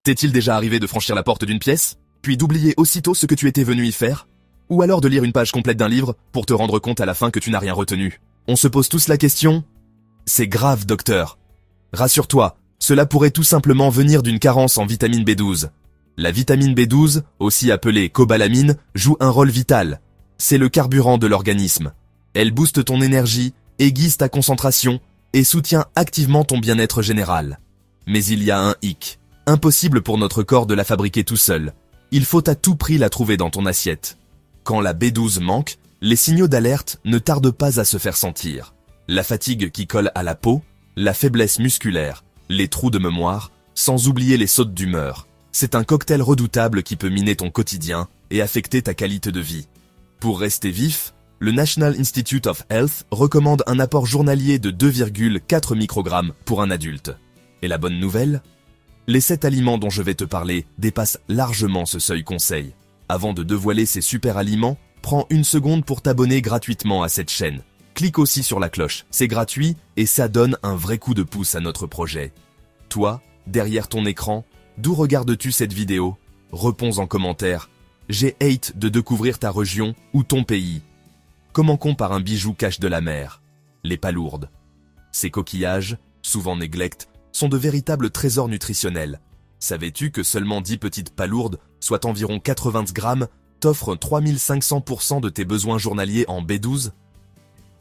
T'est-il déjà arrivé de franchir la porte d'une pièce, puis d'oublier aussitôt ce que tu étais venu y faire? Ou alors de lire une page complète d'un livre pour te rendre compte à la fin que tu n'as rien retenu? On se pose tous la question? C'est grave, docteur. Rassure-toi, cela pourrait tout simplement venir d'une carence en vitamine B12. La vitamine B12, aussi appelée cobalamine, joue un rôle vital. C'est le carburant de l'organisme. Elle booste ton énergie, aiguise ta concentration et soutient activement ton bien-être général. Mais il y a un hic. Impossible pour notre corps de la fabriquer tout seul. Il faut à tout prix la trouver dans ton assiette. Quand la B12 manque, les signaux d'alerte ne tardent pas à se faire sentir. La fatigue qui colle à la peau, la faiblesse musculaire, les trous de mémoire, sans oublier les sautes d'humeur. C'est un cocktail redoutable qui peut miner ton quotidien et affecter ta qualité de vie. Pour rester vif, le National Institute of Health recommande un apport journalier de 2,4 microgrammes pour un adulte. Et la bonne nouvelle? Les 7 aliments dont je vais te parler dépassent largement ce seuil conseil. Avant de dévoiler ces super aliments, prends une seconde pour t'abonner gratuitement à cette chaîne. Clique aussi sur la cloche, c'est gratuit et ça donne un vrai coup de pouce à notre projet. Toi, derrière ton écran, d'où regardes-tu cette vidéo? Réponds en commentaire. J'ai hâte de découvrir ta région ou ton pays. Commençons par un bijou cache de la mer, les palourdes. Ces coquillages, souvent néglectés, sont de véritables trésors nutritionnels. Savais-tu que seulement 10 petites palourdes, soit environ 80 grammes, t'offrent 3500% de tes besoins journaliers en B12?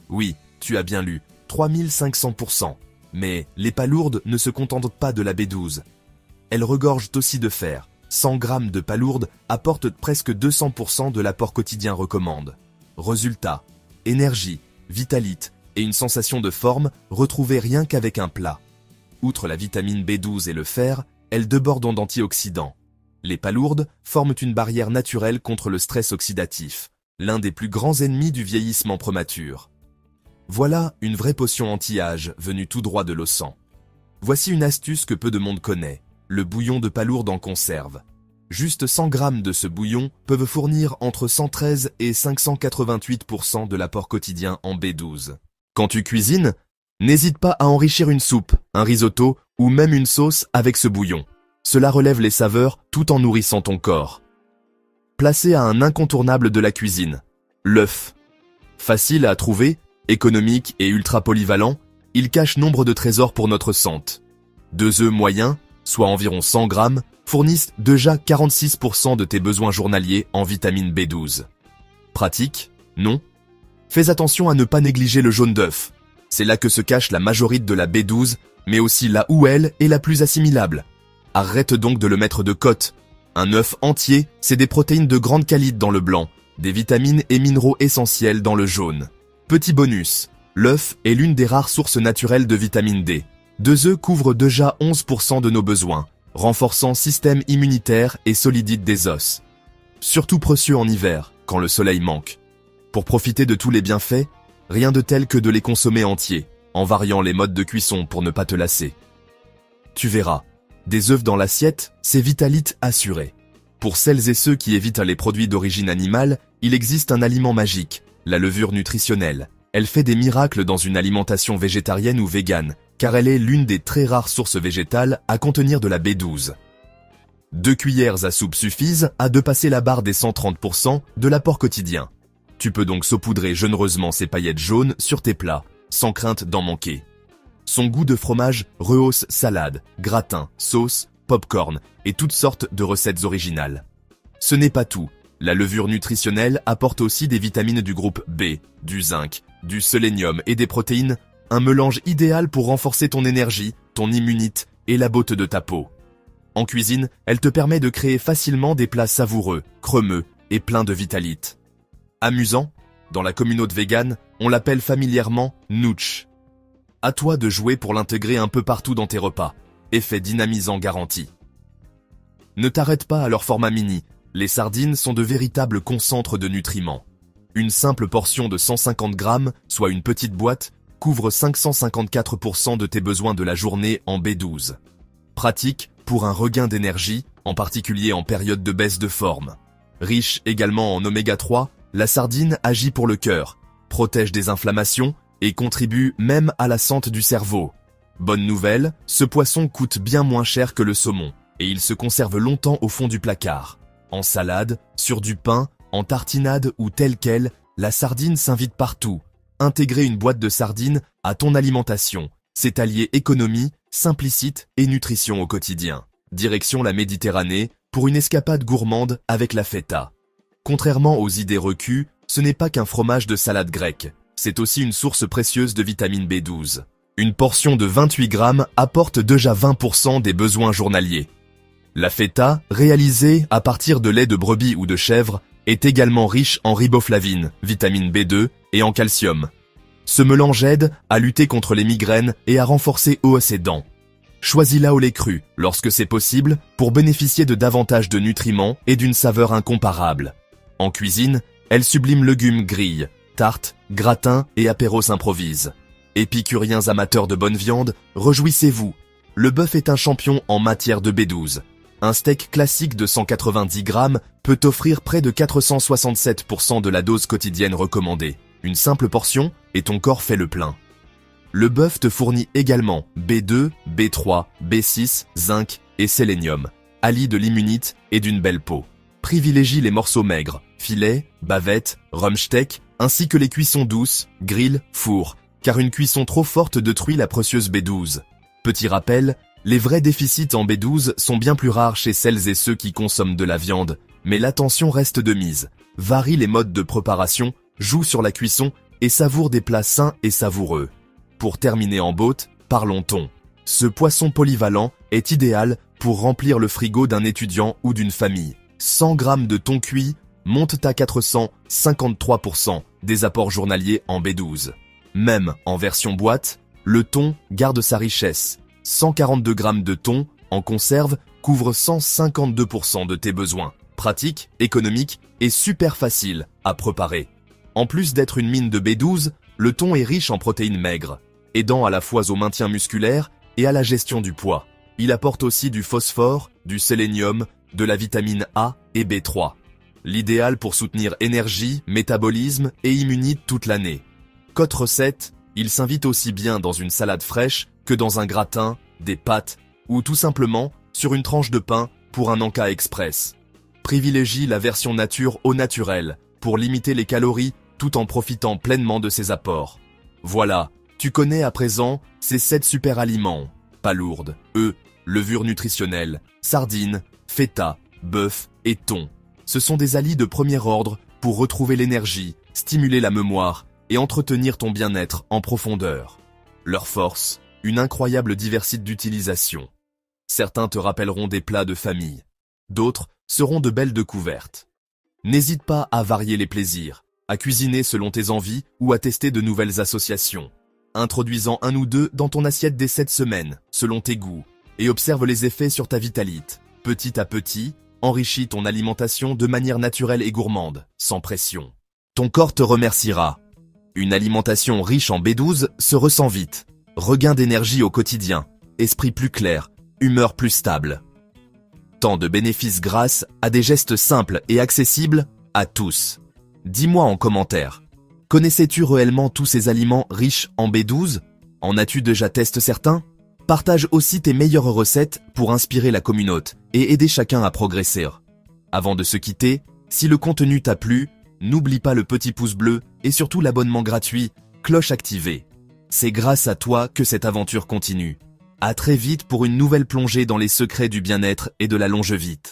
Oui, tu as bien lu, 3500%. Mais les palourdes ne se contentent pas de la B12. Elles regorgent aussi de fer. 100 grammes de palourdes apportent presque 200% de l'apport quotidien recommande. Résultat, énergie, vitalite et une sensation de forme retrouvée rien qu'avec un plat. Outre la vitamine B12 et le fer, elles débordent d'antioxydants. Les palourdes forment une barrière naturelle contre le stress oxydatif, l'un des plus grands ennemis du vieillissement prématuré. Voilà une vraie potion anti-âge venue tout droit de l'océan. Voici une astuce que peu de monde connaît, le bouillon de palourde en conserve. Juste 100 grammes de ce bouillon peuvent fournir entre 113 et 588% de l'apport quotidien en B12. Quand tu cuisines, n'hésite pas à enrichir une soupe, un risotto ou même une sauce avec ce bouillon. Cela relève les saveurs tout en nourrissant ton corps. Placé à un incontournable de la cuisine, l'œuf. Facile à trouver, économique et ultra polyvalent, il cache nombre de trésors pour notre santé. 2 œufs moyens, soit environ 100 grammes, fournissent déjà 46% de tes besoins journaliers en vitamine B12. Pratique? Non? Fais attention à ne pas négliger le jaune d'œuf. C'est là que se cache la majorité de la B12, mais aussi là où elle est la plus assimilable. Arrête donc de le mettre de côté. Un œuf entier, c'est des protéines de grande qualité dans le blanc, des vitamines et minéraux essentiels dans le jaune. Petit bonus, l'œuf est l'une des rares sources naturelles de vitamine D. 2 œufs couvrent déjà 11% de nos besoins, renforçant système immunitaire et solidité des os. Surtout précieux en hiver, quand le soleil manque. Pour profiter de tous les bienfaits, rien de tel que de les consommer entiers, en variant les modes de cuisson pour ne pas te lasser. Tu verras, des œufs dans l'assiette, c'est vitalite assuré. Pour celles et ceux qui évitent les produits d'origine animale, il existe un aliment magique, la levure nutritionnelle. Elle fait des miracles dans une alimentation végétarienne ou végane, car elle est l'une des très rares sources végétales à contenir de la B12. 2 cuillères à soupe suffisent à dépasser la barre des 130% de l'apport quotidien. Tu peux donc saupoudrer généreusement ces paillettes jaunes sur tes plats, sans crainte d'en manquer. Son goût de fromage rehausse salade, gratin, sauce, pop-corn et toutes sortes de recettes originales. Ce n'est pas tout. La levure nutritionnelle apporte aussi des vitamines du groupe B, du zinc, du sélénium et des protéines, un mélange idéal pour renforcer ton énergie, ton immunité et la beauté de ta peau. En cuisine, elle te permet de créer facilement des plats savoureux, crémeux et pleins de vitalite. Amusant, dans la communauté végane, on l'appelle familièrement nooch. À toi de jouer pour l'intégrer un peu partout dans tes repas. Effet dynamisant garanti. Ne t'arrête pas à leur format mini. Les sardines sont de véritables concentres de nutriments. Une simple portion de 150 grammes, soit une petite boîte, couvre 554% de tes besoins de la journée en B12. Pratique pour un regain d'énergie, en particulier en période de baisse de forme. Riche également en oméga 3, la sardine agit pour le cœur, protège des inflammations et contribue même à la santé du cerveau. Bonne nouvelle, ce poisson coûte bien moins cher que le saumon. et il se conserve longtemps au fond du placard. En salade, sur du pain, en tartinade ou telle quelle, la sardine s'invite partout. Intégrer une boîte de sardines à ton alimentation, c'est allier économie, simplicité et nutrition au quotidien. Direction la Méditerranée pour une escapade gourmande avec la feta. Contrairement aux idées reçues, ce n'est pas qu'un fromage de salade grecque, c'est aussi une source précieuse de vitamine B12. Une portion de 28 grammes apporte déjà 20% des besoins journaliers. La feta, réalisée à partir de lait de brebis ou de chèvre, est également riche en riboflavine, vitamine B2 et en calcium. Ce mélange aide à lutter contre les migraines et à renforcer os et dents. Choisis-la au lait cru, lorsque c'est possible, pour bénéficier de davantage de nutriments et d'une saveur incomparable. En cuisine, elle sublime légumes grillés, tartes, gratins et apéros s'improvisent. Épicuriens amateurs de bonne viande, réjouissez-vous. Le bœuf est un champion en matière de B12. Un steak classique de 190 grammes peut offrir près de 467% de la dose quotidienne recommandée. Une simple portion et ton corps fait le plein. Le bœuf te fournit également B2, B3, B6, zinc et sélénium, alliés de l'immunite et d'une belle peau. Privilégie les morceaux maigres, filets, bavettes, rumsteak, ainsi que les cuissons douces, grill, four, car une cuisson trop forte détruit la précieuse B12. Petit rappel, les vrais déficits en B12 sont bien plus rares chez celles et ceux qui consomment de la viande, mais l'attention reste de mise. Varie les modes de préparation, joue sur la cuisson et savoure des plats sains et savoureux. Pour terminer en beauté, parlons thon. Ce poisson polyvalent est idéal pour remplir le frigo d'un étudiant ou d'une famille. 100 grammes de thon cuit montent à 453% des apports journaliers en B12. Même en version boîte, le thon garde sa richesse. 142 grammes de thon en conserve couvre 152% de tes besoins. Pratique, économique et super facile à préparer. En plus d'être une mine de B12, le thon est riche en protéines maigres, aidant à la fois au maintien musculaire et à la gestion du poids. Il apporte aussi du phosphore, du sélénium, de la vitamine A et B3. L'idéal pour soutenir énergie, métabolisme et immunité toute l'année. Côte recette, il s'invite aussi bien dans une salade fraîche que dans un gratin, des pâtes ou tout simplement sur une tranche de pain pour un encas express. Privilégie la version nature au naturel pour limiter les calories tout en profitant pleinement de ses apports. Voilà, tu connais à présent ces 7 super aliments. Pas lourdes, levure nutritionnelle, sardines, feta, bœuf et thon. Ce sont des alliés de premier ordre pour retrouver l'énergie, stimuler la mémoire et entretenir ton bien-être en profondeur. Leur force, une incroyable diversité d'utilisation. Certains te rappelleront des plats de famille. D'autres seront de belles découvertes. N'hésite pas à varier les plaisirs, à cuisiner selon tes envies ou à tester de nouvelles associations. Introduisant un ou deux dans ton assiette dès 7 semaines, selon tes goûts, et observe les effets sur ta vitalité. Petit à petit, enrichis ton alimentation de manière naturelle et gourmande, sans pression. Ton corps te remerciera. Une alimentation riche en B12 se ressent vite. Regain d'énergie au quotidien, esprit plus clair, humeur plus stable. Tant de bénéfices grâce à des gestes simples et accessibles à tous. Dis-moi en commentaire. Connaissais-tu réellement tous ces aliments riches en B12? En as-tu déjà testé certains? Partage aussi tes meilleures recettes pour inspirer la communauté et aider chacun à progresser. Avant de se quitter, si le contenu t'a plu, n'oublie pas le petit pouce bleu et surtout l'abonnement gratuit, cloche activée. C'est grâce à toi que cette aventure continue. À très vite pour une nouvelle plongée dans les secrets du bien-être et de la longévité.